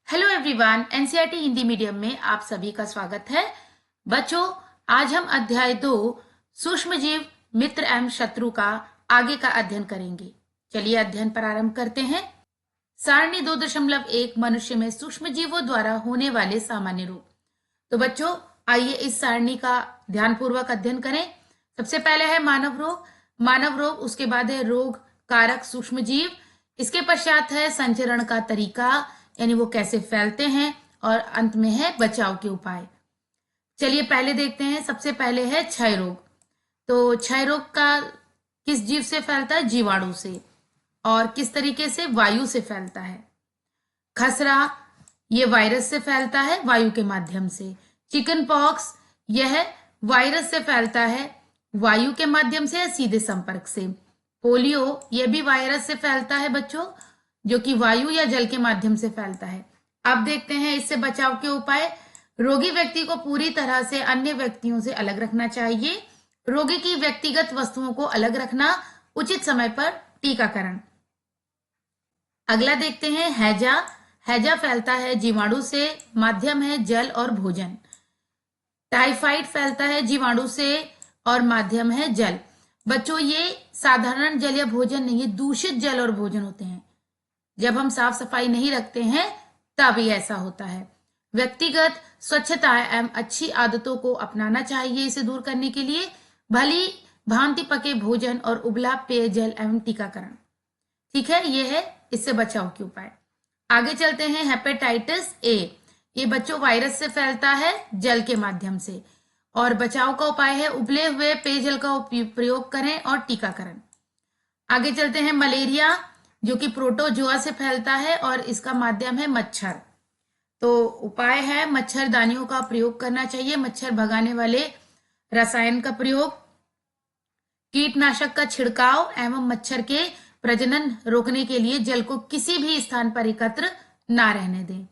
Hello everyone, NCERT Hindi medium में आप सभी का स्वागत है। बच्चों, आज हम अध्याय 2 सूक्ष्म जीव मित्र एवं शत्रु का आगे का अध्ययन करेंगे। चलिए अध्ययन प्रारंभ करते हैं। सारणी 2.1 मनुष्य में सूक्ष्म जीवों द्वारा होने वाले सामान्य रोग। तो बच्चों, आइए इस सारणी का ध्यानपूर्वक अध्ययन करें। सबसे पहले है मानव रोग, उसके बाद है रोग कारक सूक्ष्म जीव, इसके पश्चात है संचरण का तरीका यानी वो कैसे फैलते हैं, और अंत में है बचाव के उपाय। चलिए पहले देखते हैं। सबसे पहले है क्षय रोग। तो क्षय रोग का किस जीव से फैलता है? जीवाणु से। और किस तरीके से? वायु से फैलता है। खसरा ये वायरस से फैलता है, वायु के माध्यम से। चिकन पॉक्स यह वायरस से फैलता है, वायु के माध्यम से या सीधे संपर्क से। पोलियो यह भी वायरस से फैलता है बच्चों, जो कि वायु या जल के माध्यम से फैलता है। अब देखते हैं इससे बचाव के उपाय। रोगी व्यक्ति को पूरी तरह से अन्य व्यक्तियों से अलग रखना चाहिए। रोगी की व्यक्तिगत वस्तुओं को अलग रखना, उचित समय पर टीकाकरण। अगला देखते हैं हैजा फैलता है जीवाणु से, माध्यम है जल और भोजन। टाइफाइड फैलता है जीवाणु से और माध्यम है जल। बच्चों, ये साधारण जल या भोजन नहीं, ये दूषित जल और भोजन होते हैं। जब हम साफ सफाई नहीं रखते हैं तब ये ऐसा होता है। व्यक्तिगत स्वच्छता एवं अच्छी आदतों को अपनाना चाहिए इसे दूर करने के लिए। भली भांति पके भोजन और उबला पेयजल एवं टीकाकरण। ठीक है, ये है इससे बचाव के उपाय। आगे चलते हैं। हेपेटाइटिस ए, ये बच्चों वायरस से फैलता है जल के माध्यम से, और बचाव का उपाय है उबले हुए पेयजल का प्रयोग करें और टीकाकरण। आगे चलते हैं। मलेरिया जो कि प्रोटोजोआ से फैलता है और इसका माध्यम है मच्छर। तो उपाय है मच्छरदानियों का प्रयोग करना चाहिए, मच्छर भगाने वाले रसायन का प्रयोग, कीटनाशक का छिड़काव एवं मच्छर के प्रजनन रोकने के लिए जल को किसी भी स्थान पर एकत्र ना रहने दें।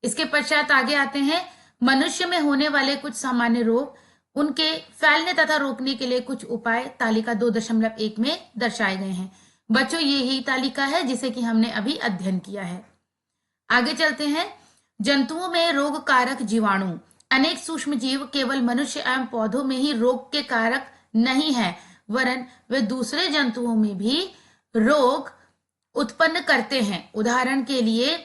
इसके पश्चात आगे आते हैं। मनुष्य में होने वाले कुछ सामान्य रोग, उनके फैलने तथा रोकने के लिए कुछ उपाय तालिका 2.1 में दर्शाए गए हैं। बच्चों, ये ही तालिका है जिसे कि हमने अभी अध्ययन किया है। आगे चलते हैं। जंतुओं में रोग कारक जीवाणु। अनेक सूक्ष्म जीव केवल मनुष्य एवं पौधों में ही रोग के कारक नहीं है, वरन वे दूसरे जंतुओं में भी रोग उत्पन्न करते हैं। उदाहरण के लिए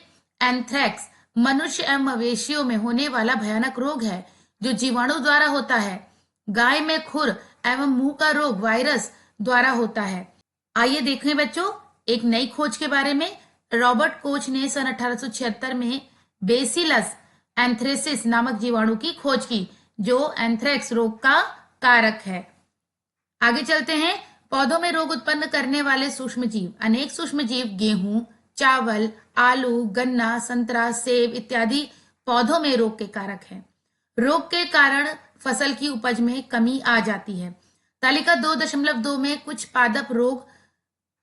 एंथ्रेक्स मनुष्य एवं मवेशियों में होने वाला भयानक रोग है जो जीवाणु द्वारा होता है। गाय में खुर एवं मुंह का रोग वायरस द्वारा होता है। आइए देखें बच्चों एक नई खोज के बारे में। रॉबर्ट कोच ने सन 1876 में बेसिलस एंथ्रेसिस नामक जीवाणु की खोज की, जो एंथ्रेक्स रोग का कारक है। आगे चलते हैं। पौधों में रोग उत्पन्न करने वाले सूक्ष्म जीव। अनेक सूक्ष्म जीव गेहूं, चावल, आलू, गन्ना, संतरा, सेब इत्यादि पौधों में रोग के कारक है। रोग के कारण फसल की उपज में कमी आ जाती है। तालिका 2.2 में कुछ पादप रोग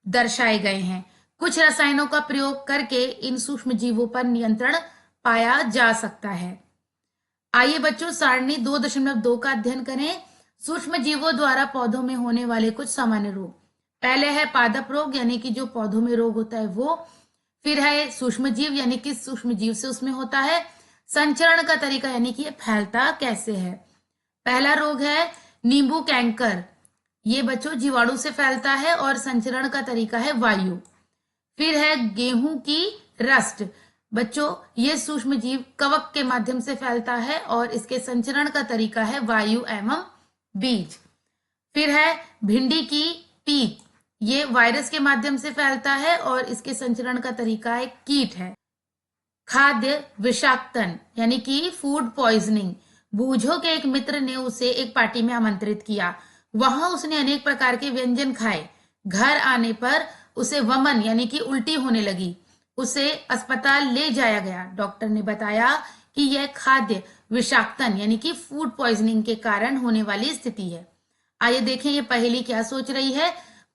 दर्शाए गए हैं। कुछ रसायनों का प्रयोग करके इन सूक्ष्म जीवों पर नियंत्रण पाया जा सकता है। आइए बच्चों सारणी 2.2 का अध्ययन करें। सूक्ष्म जीवों द्वारा पौधों में होने वाले कुछ सामान्य रोग। पहले है पादप रोग यानी कि जो पौधों में रोग होता है वो। फिर है सूक्ष्म जीव यानी कि सूक्ष्म जीव से उसमें होता है। संचरण का तरीका यानी कि ये फैलता कैसे है। पहला रोग है नींबू कैंकर, ये बच्चों जीवाणु से फैलता है और संचरण का तरीका है वायु। फिर है गेहूं की रस्ट, बच्चों ये सूक्ष्म जीव कवक के माध्यम से फैलता है और इसके संचरण का तरीका है वायु एवं बीज। फिर है भिंडी की पीत, ये वायरस के माध्यम से फैलता है और इसके संचरण का तरीका है कीट है। खाद्य विषाक्तन यानी कि फूड पॉइजनिंग, बूझो के एक मित्र ने उसे एक पार्टी में आमंत्रित किया। वहां उसने अनेक प्रकार के व्यंजन खाए। घर आने पर उसे वमन यानी कि उल्टी होने लगी। उसे अस्पताल ले जाया गया। डॉक्टर ने बताया कि यह खाद्य विषाक्तन यानी कि फूड पॉइजनिंग के कारण होने वाली स्थिति है। आइए देखें ये पहेली क्या सोच रही है।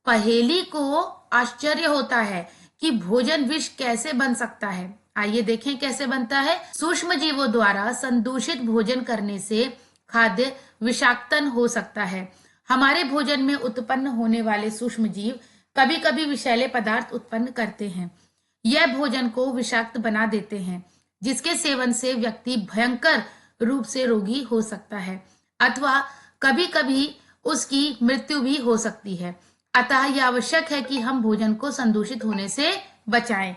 पहेली को आश्चर्य होता है कि भोजन विष कैसे बन सकता है। आइए देखें कैसे बनता है। सूक्ष्म जीवों द्वारा संदूषित भोजन करने से खाद्य विषाक्तन हो सकता है। हमारे भोजन में उत्पन्न होने वाले सूक्ष्म जीव कभी कभी विषैले पदार्थ उत्पन्न करते हैं। यह भोजन को विषाक्त बना देते हैं। जिसके सेवन से व्यक्ति भयंकर रूप से रोगी हो सकता है अथवा कभी कभी उसकी मृत्यु भी हो सकती है। अतः यह आवश्यक है कि हम भोजन को संदूषित होने से बचाएं।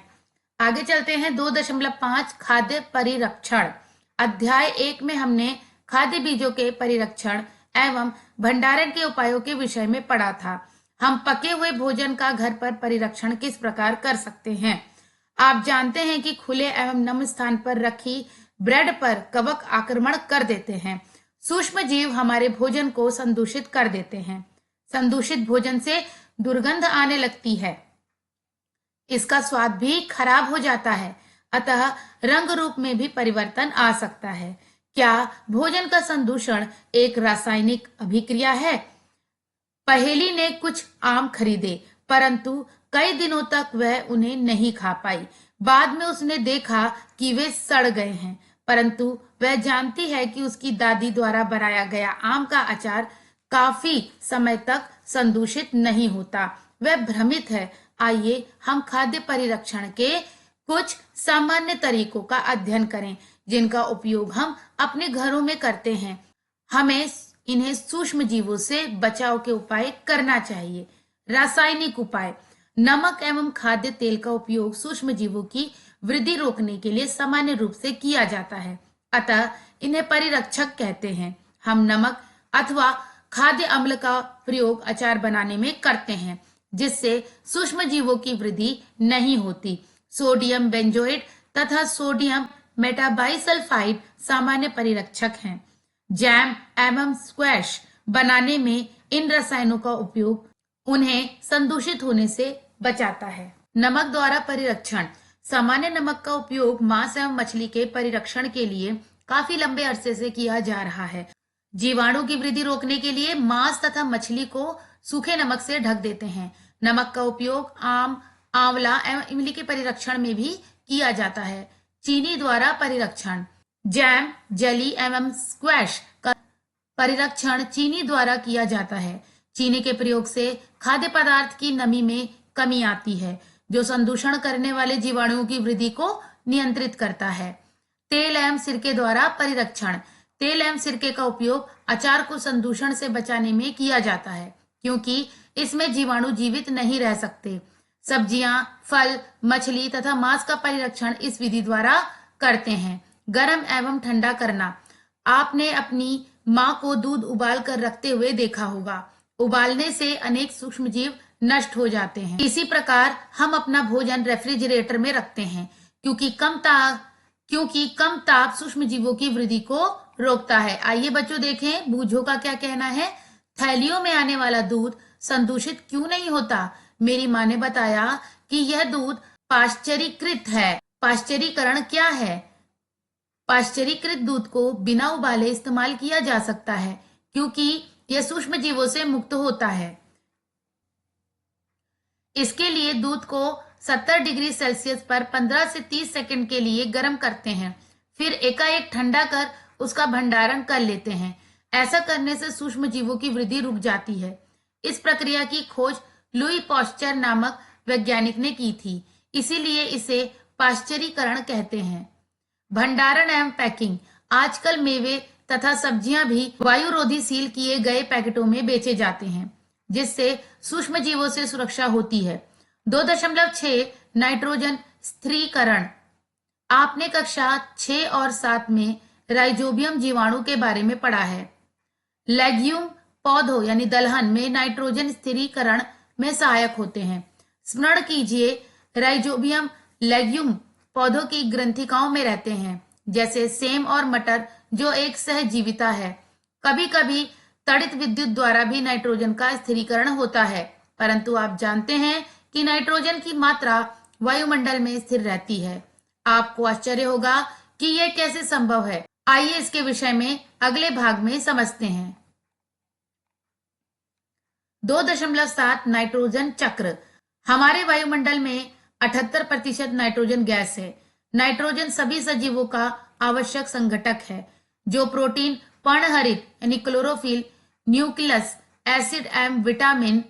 आगे चलते हैं। 2.5 खाद्य परिरक्षण। अध्याय 1 में हमने खाद्य बीजों के परिरक्षण एवं भंडारण के उपायों के विषय में पढ़ा था। हम पके हुए भोजन का घर पर परिरक्षण किस प्रकार कर सकते हैं। आप जानते हैं कि खुले एवं नम स्थान पर रखी ब्रेड पर कवक आक्रमण कर देते हैं। सूक्ष्म जीव हमारे भोजन को संदूषित कर देते हैं। संदूषित भोजन से दुर्गंध आने लगती है, इसका स्वाद भी खराब हो जाता है, अतः रंग रूप में भी परिवर्तन आ सकता है। क्या भोजन का संदूषण एक रासायनिक अभिक्रिया है? पहेली ने कुछ आम खरीदे, परंतु कई दिनों तक वह उन्हें नहीं खा पाई। बाद में उसने देखा कि वे सड़ गए हैं, परंतु वह जानती है कि उसकी दादी द्वारा बनाया गया आम का अचार काफी समय तक संदूषित नहीं होता। वह भ्रमित है। आइए हम खाद्य परिरक्षण के कुछ सामान्य तरीकों का अध्ययन करें जिनका उपयोग हम अपने घरों में करते हैं। हमें इन्हें सूक्ष्म जीवों से बचाव के उपाय करना चाहिए। रासायनिक उपाय। नमक एवं खाद्य तेल का उपयोग सूक्ष्म जीवों की वृद्धि रोकने के लिए सामान्य रूप से किया जाता है, अतः इन्हें परिरक्षक कहते हैं। हम नमक अथवा खाद्य अम्ल का प्रयोग अचार बनाने में करते हैं, जिससे सूक्ष्म जीवों की वृद्धि नहीं होती। सोडियम बेंजोएट तथा सोडियम मेटाबाइसल्फाइड सामान्य परिरक्षक हैं। जैम एवं स्क्वैश बनाने में इन रसायनों का उपयोग उन्हें संदूषित होने से बचाता है। नमक द्वारा परिरक्षण। सामान्य नमक का उपयोग मांस एवं मछली के परिरक्षण के लिए काफी लंबे अरसे से किया जा रहा है। जीवाणु की वृद्धि रोकने के लिए मांस तथा मछली को सूखे नमक से ढक देते हैं। नमक का उपयोग आम, आंवला एवं इमली के परिरक्षण में भी किया जाता है। चीनी द्वारा परिरक्षण। जैम, जेली एवं स्क्वैश का परिरक्षण चीनी द्वारा किया जाता है। चीनी के प्रयोग से खाद्य पदार्थ की नमी में कमी आती है, जो संदूषण करने वाले जीवाणुओं की वृद्धि को नियंत्रित करता है। तेल एवं सिरके द्वारा परिरक्षण। तेल एवं सिरके का उपयोग अचार को संदूषण से बचाने में किया जाता है, क्योंकि इसमें जीवाणु जीवित नहीं रह सकते। सब्जियां, फल, मछली तथा मांस का परिरक्षण इस विधि द्वारा करते हैं। गर्म एवं ठंडा करना। आपने अपनी माँ को दूध उबाल कर रखते हुए देखा होगा। उबालने से अनेक सूक्ष्म जीव नष्ट हो जाते हैं। इसी प्रकार हम अपना भोजन रेफ्रिजरेटर में रखते हैं, क्योंकि कम ताप सूक्ष्म जीवों की वृद्धि को रोकता है। आइए बच्चों देखें बूझों का क्या कहना है। थैलियों में आने वाला दूध संदूषित क्यों नहीं होता? मेरी माँ ने बताया कि यह दूध पाश्चरीकृत है। पाश्चरीकरण क्या है? पाश्चरीकृत दूध को बिना उबाले इस्तेमाल किया जा सकता है, क्योंकि यह सूक्ष्म जीवों से मुक्त होता है। इसके लिए दूध को 70 डिग्री सेल्सियस पर 15 से 30 सेकंड के लिए गर्म करते हैं, फिर एकाएक ठंडा कर उसका भंडारण कर लेते हैं। ऐसा करने से सूक्ष्म जीवों की वृद्धि रुक जाती है। इस प्रक्रिया की खोज लुई पाश्चर नामक वैज्ञानिक ने की थी, इसीलिए इसे पाश्चरीकरण कहते हैं। भंडारण एवं पैकिंग। आजकल मेवे तथा सब्जियां भी वायुरोधी सील किए गए पैकेटों में बेचे जाते हैं, जिससे सूक्ष्म जीवों से सुरक्षा होती है। 2.6 नाइट्रोजन स्थिरीकरण। आपने कक्षा 6 और 7 में राइजोबियम जीवाणु के बारे में पढ़ा है। लेग्यूम पौधों यानी दलहन में नाइट्रोजन स्थिरीकरण में सहायक होते हैं। स्मरण कीजिए, राइजोबियम लेग्यूम पौधों की ग्रंथिकाओं में रहते हैं, जैसे सेम और मटर, जो एक सहजीविता है। कभी कभी तड़ित विद्युत द्वारा भी नाइट्रोजन का स्थिरीकरण होता है, परंतु आप जानते हैं कि नाइट्रोजन की मात्रा वायुमंडल में स्थिर रहती है। आपको आश्चर्य होगा कि यह कैसे संभव है। आइए इसके विषय में अगले भाग में समझते हैं। 2.7 नाइट्रोजन चक्र। हमारे वायुमंडल में 78% नाइट्रोजन गैस है। नाइट्रोजन सभी सजीवों का आवश्यक संघटक है, जो प्रोटीन, पर्णहरित यानी क्लोरोफिल, न्यूक्लियस एसिड एवं विटामिन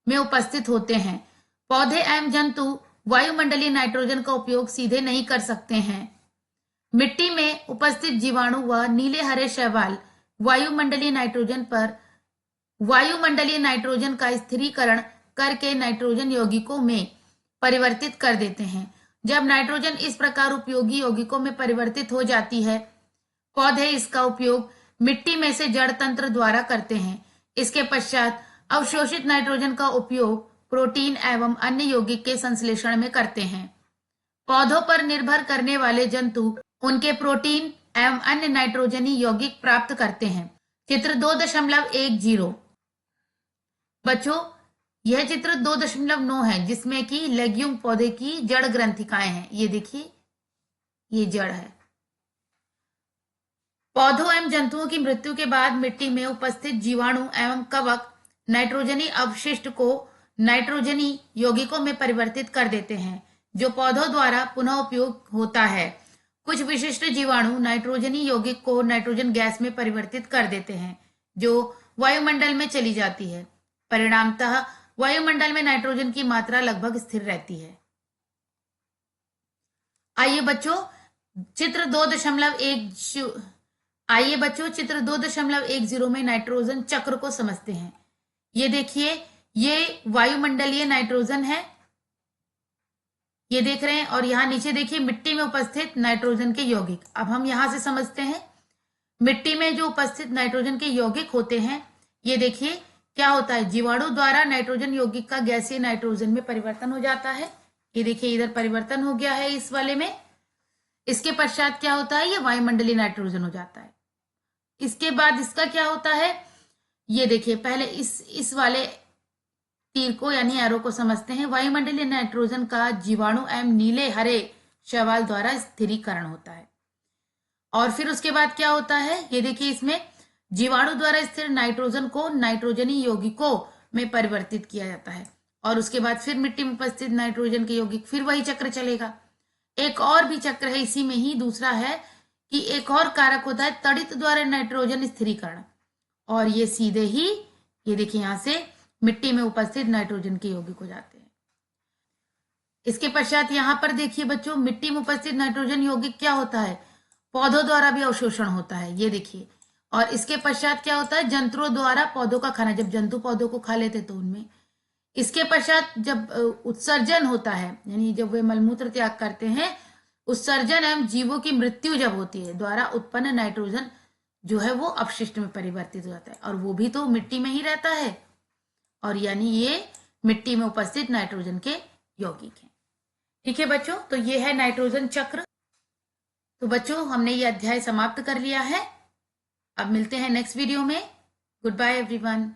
में उपस्थित होते हैं। पौधे एवं जंतु वायुमंडलीय नाइट्रोजन का उपयोग सीधे नहीं कर सकते हैं। मिट्टी में उपस्थित जीवाणु व नीले हरे शैवाल वायुमंडलीय नाइट्रोजन का स्थिरीकरण करके नाइट्रोजन यौगिकों में परिवर्तित कर देते हैं। जब नाइट्रोजन इस प्रकार उपयोगी यौगिकों में परिवर्तित हो जाती है, पौधे इसका उपयोग मिट्टी में से जड़ तंत्र द्वारा करते हैं। इसके पश्चात अवशोषित नाइट्रोजन का उपयोग प्रोटीन एवं अन्य यौगिक के संश्लेषण में करते हैं। पौधों पर निर्भर करने वाले जंतु उनके प्रोटीन एवं अन्य नाइट्रोजनी यौगिक प्राप्त करते हैं। चित्र 2.10 बच्चों, यह चित्र 2.9 है, जिसमें कि लेग्यूम पौधे की जड़ ग्रंथिकाएं हैं। ये देखिए, ये जड़ है। पौधों एवं जंतुओं की मृत्यु के बाद मिट्टी में उपस्थित जीवाणु एवं कवक नाइट्रोजनी अवशिष्ट को नाइट्रोजनी यौगिकों में परिवर्तित कर देते हैं, जो पौधों द्वारा पुनः उपयोग होता है। कुछ विशिष्ट जीवाणु नाइट्रोजनी यौगिक को नाइट्रोजन गैस में परिवर्तित कर देते हैं, जो वायुमंडल में चली जाती है। परिणामतः वायुमंडल में नाइट्रोजन की मात्रा लगभग स्थिर रहती है। आइए बच्चों चित्र 2.10 में नाइट्रोजन चक्र को समझते हैं। ये देखिए, ये वायुमंडलीय नाइट्रोजन है, ये देख रहे हैं, और यहाँ नीचे देखिए मिट्टी में उपस्थित नाइट्रोजन के यौगिक। अब हम यहां से समझते हैं मिट्टी में जो उपस्थित नाइट्रोजन के यौगिक होते हैं। ये देखिए क्या होता है, जीवाणु द्वारा नाइट्रोजन यौगिक का गैसीय नाइट्रोजन में परिवर्तन हो जाता है। ये देखिए इधर परिवर्तन हो गया है इस वाले में। इसके पश्चात क्या होता है, ये वायुमंडलीय नाइट्रोजन हो जाता है। इसके बाद इसका क्या होता है, ये देखिए पहले इस वाले तीर को यानी एरो को समझते हैं। वायुमंडलीय नाइट्रोजन का जीवाणु एवं नीले हरे शैवाल द्वारा स्थिरीकरण होता है। और फिर उसके बाद क्या होता है, ये देखिए इसमें जीवाणु द्वारा स्थिर नाइट्रोजन को नाइट्रोजनी यौगिकों में परिवर्तित किया जाता है। और उसके बाद फिर मिट्टी में उपस्थित नाइट्रोजन के यौगिक, फिर वही चक्र चलेगा। एक और भी चक्र है इसी में ही, दूसरा है कि एक और कारक होता है तड़ित द्वारा नाइट्रोजन स्थिरीकरण, और ये सीधे ही ये देखिए यहां से मिट्टी में उपस्थित नाइट्रोजन के यौगिक हो जाते हैं। इसके पश्चात यहां पर देखिए बच्चों, मिट्टी में उपस्थित नाइट्रोजन यौगिक क्या होता है, पौधों द्वारा भी अवशोषण होता है, ये देखिए। और इसके पश्चात क्या होता है, जंतुओं द्वारा पौधों का खाना, जब जंतु पौधों को खा लेते तो उनमें। इसके पश्चात जब उत्सर्जन होता है, यानी जब वे मलमूत्र त्याग करते हैं, उत्सर्जन एवं जीवों की मृत्यु जब होती है, द्वारा उत्पन्न नाइट्रोजन जो है वो अपशिष्ट में परिवर्तित हो जाता है, और वो भी तो मिट्टी में ही रहता है। और यानी ये मिट्टी में उपस्थित नाइट्रोजन के यौगिक हैं। ठीक है बच्चों, तो ये है नाइट्रोजन चक्र। तो बच्चों हमने ये अध्याय समाप्त कर लिया है। अब मिलते हैं नेक्स्ट वीडियो में। Good bye everyone.